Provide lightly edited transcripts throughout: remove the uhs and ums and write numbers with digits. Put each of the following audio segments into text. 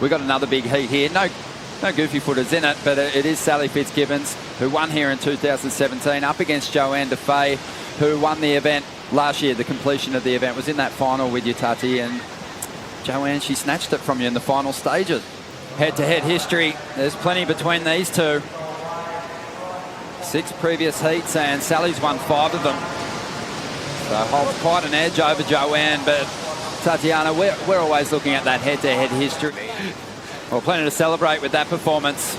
We got another big heat here. No goofy footers in it, but it is Sally Fitzgibbons, who won here in 2017, up against Johanne Defay, who won the event last year. The completion of the event was in that final with you, Tati, and Johanne, she snatched it from you in the final stages. Head-to-head history, there's plenty between these two. 6 previous heats, and Sally's won 5 of them. So holds quite an edge over Johanne, but Tatiana, we're always looking at that head-to-head history. Well, plenty to celebrate with that performance.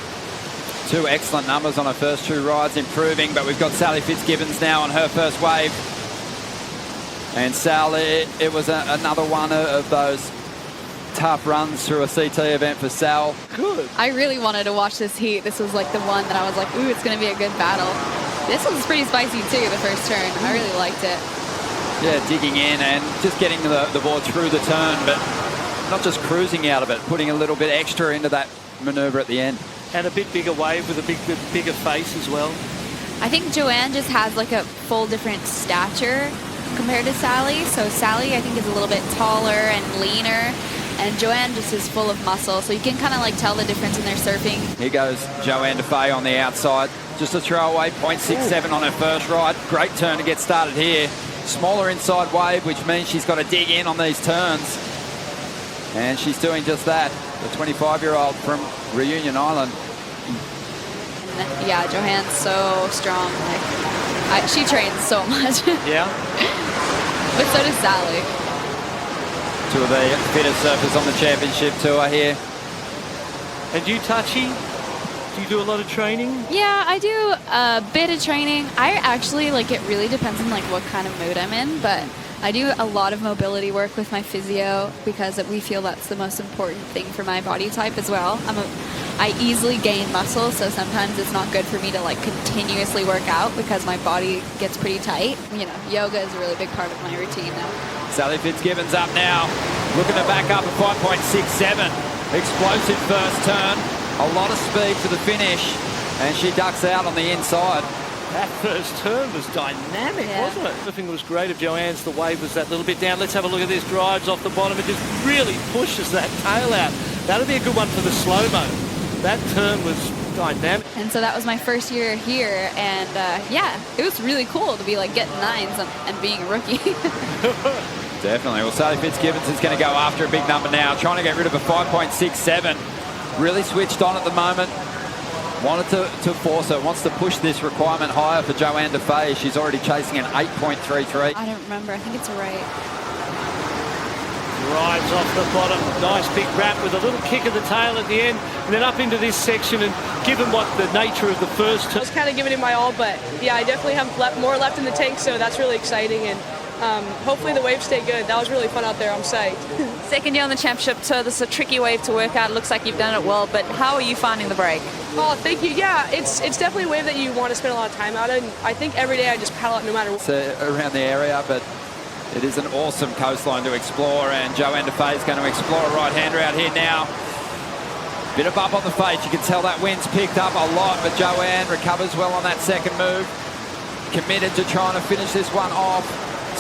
2 excellent numbers on her first 2 rides, improving, but we've got Sally Fitzgibbons now on her first wave. And Sally, it was another one of those tough runs through a CT event for Sal. Good. I really wanted to watch this heat. This was like the one that I was like, ooh, it's going to be a good battle. This was pretty spicy too, the first turn. I really liked it. Yeah, digging in and just getting the board through the turn, but not just cruising out of it, putting a little bit extra into that manoeuvre at the end. And a bit bigger wave with a bigger face as well. I think Johanne just has like a full different stature compared to Sally. So Sally, I think, is a little bit taller and leaner, and Johanne just is full of muscle. So you can kind of like tell the difference in their surfing. Here goes Johanne Defay on the outside. Just a throwaway, 0.67 on her first ride. Great turn to get started here. Smaller inside wave, which means she's got to dig in on these turns. And she's doing just that. The 25-year-old from Reunion Island. Yeah, Johanne's so strong. Like, she trains so much. Yeah. But so does Sally. 2 of the fittest surfers on the championship tour here. And you, Tachi? Do you do a lot of training? Yeah, I do a bit of training. I actually, like, it really depends on like what kind of mood I'm in, but I do a lot of mobility work with my physio because we feel that's the most important thing for my body type as well. I easily gain muscle, so sometimes it's not good for me to like continuously work out because my body gets pretty tight. You know, yoga is a really big part of my routine now. Sally Fitzgibbons up now, looking to back up at 5.67. Explosive first turn, a lot of speed to the finish, and she ducks out on the inside. That first turn was dynamic, wasn't it? The thing was great of Johanne's. The wave was that little bit down. Let's have a look at this. Drives off the bottom. It just really pushes that tail out. That'll be a good one for the slow-mo. That turn was dynamic. And so that was my first year here, and yeah, it was really cool to be like getting 9s and being a rookie. Definitely. Well, Sally Fitzgibbons is going to go after a big number now, trying to get rid of a 5.67. Really switched on at the moment. Wanted to force it, wants to push this requirement higher for Johanne Defay. She's already chasing an 8.33. I don't remember. I think it's a right. Drives off the bottom. Nice big wrap with a little kick of the tail at the end, and then up into this section. And given what the nature of the first I was kind of giving it my all, but yeah, I definitely have more left in the tank, so that's really exciting. And hopefully the waves stay good. That was really fun out there. I'm psyched. Second year on the championship tour. This is a tricky wave to work out. It looks like you've done it well, but how are you finding the break? Oh, thank you. Yeah, it's definitely a wave that you want to spend a lot of time out in. I think every day I just paddle out no matter what. It's around the area, but it is an awesome coastline to explore, and Johanne Defay is going to explore a right-hander out here now. Bit of bump on the face. You can tell that wind's picked up a lot, but Johanne recovers well on that second move. Committed to trying to finish this one off.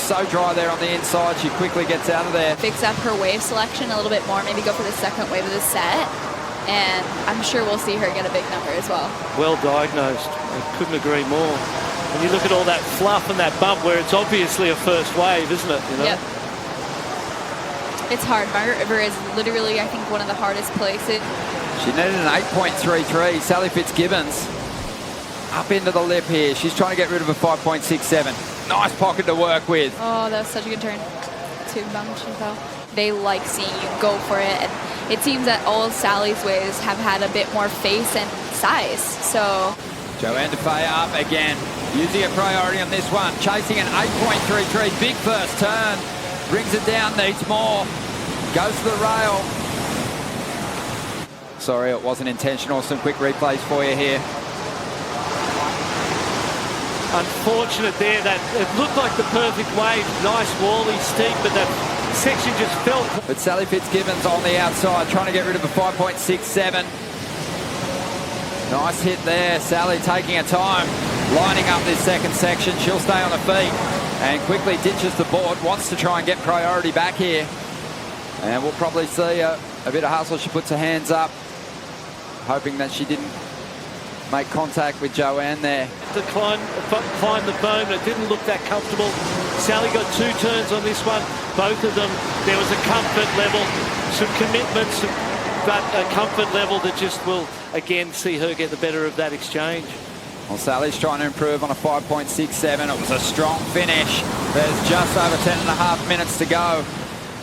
So dry there on the inside. She quickly gets out of there. Fix up her wave selection a little bit more. Maybe go for the second wave of the set. And I'm sure we'll see her get a big number as well. Well diagnosed. I couldn't agree more. And you look at all that fluff and that bump where it's obviously a first wave, isn't it? You know? Yep. It's hard. Margaret River is literally, I think, one of the hardest places. She needed an 8.33. Sally Fitzgibbons up into the lip here. She's trying to get rid of a 5.67. Nice pocket to work with. Oh, that was such a good turn. 2 bumps, she fell. They like seeing you go for it. And it seems that all Sally's waves have had a bit more face and size. So Johanne Defay up again, using a priority on this one, chasing an 8.33, big first turn, brings it down, needs more, goes to the rail. Sorry, it wasn't intentional. Some quick replays for you here. Unfortunate there, that it looked like the perfect wave. Nice wally steep, but that section just fell. But Sally Fitzgibbons on the outside, trying to get rid of a 5.67. Nice hit there. Sally taking her time, lining up this second section. She'll stay on her feet and quickly ditches the board. Wants to try and get priority back here. And we'll probably see a a bit of hustle. She puts her hands up, hoping that she didn't make contact with Johanne there. To climb the foam, it didn't look that comfortable. Sally got 2 turns on this one. Both of them, there was a comfort level, some commitments, but a comfort level that just will, again, see her get the better of that exchange. Well, Sally's trying to improve on a 5.67. It was a strong finish. There's just over 10.5 minutes to go,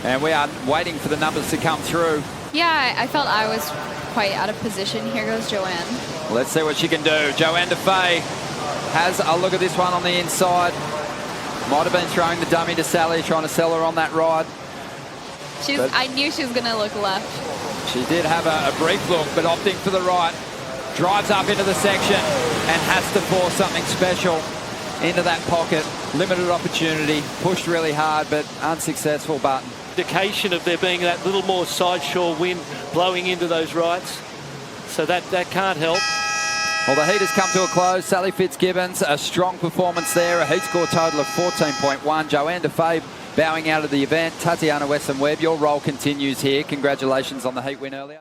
and we are waiting for the numbers to come through. Yeah, I felt I was quite out of position. Here goes Johanne. Let's see what she can do. Johanne Defay has a look at this one on the inside. Might have been throwing the dummy to Sally, trying to sell her on that ride. I knew she was going to look left. She did have a brief look, but opting for the right. Drives up into the section and has to force something special into that pocket. Limited opportunity, pushed really hard, but unsuccessful. But Indication of there being that little more sideshore wind blowing into those rights. So that can't help. Well, the heat has come to a close. Sally Fitzgibbons, a strong performance there. A heat score total of 14.1. Johanne Defay bowing out of the event. Tatiana Weston-Webb, your role continues here. Congratulations on the heat win earlier.